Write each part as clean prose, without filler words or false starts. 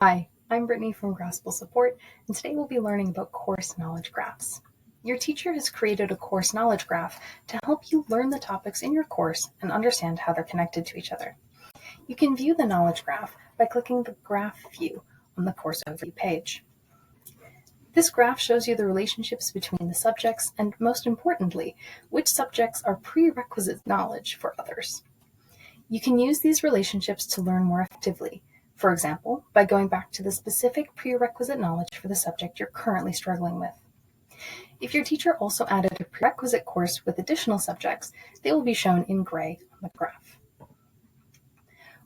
Hi, I'm Brittany from Grasple Support, and today we'll be learning about course knowledge graphs. Your teacher has created a course knowledge graph to help you learn the topics in your course and understand how they're connected to each other. You can view the knowledge graph by clicking the Graph View on the course overview page. This graph shows you the relationships between the subjects and, most importantly, which subjects are prerequisite knowledge for others. You can use these relationships to learn more effectively, for example, by going back to the specific prerequisite knowledge for the subject you're currently struggling with. If your teacher also added a prerequisite course with additional subjects, they will be shown in gray on the graph.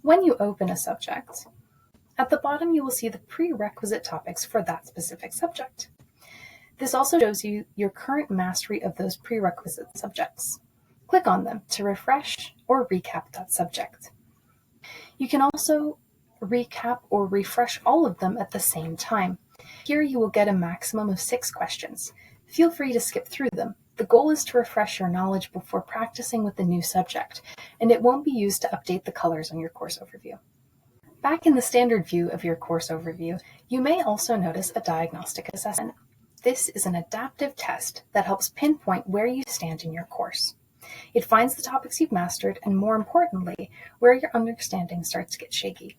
When you open a subject, at the bottom you will see the prerequisite topics for that specific subject. This also shows you your current mastery of those prerequisite subjects. Click on them to refresh or recap that subject. You can also recap or refresh all of them at the same time. Here you will get a maximum of 6 questions. Feel free to skip through them. The goal is to refresh your knowledge before practicing with the new subject, and it won't be used to update the colors on your course overview. Back in the standard view of your course overview, you may also notice a diagnostic assessment. This is an adaptive test that helps pinpoint where you stand in your course. It finds the topics you've mastered and, more importantly, where your understanding starts to get shaky.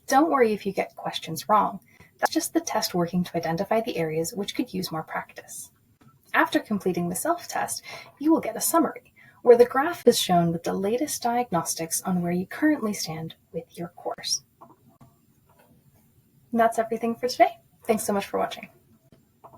Don't worry if you get questions wrong. That's just the test working to identify the areas which could use more practice. After completing the self-test, you will get a summary, where the graph is shown with the latest diagnostics on where you currently stand with your course. And that's everything for today. Thanks so much for watching.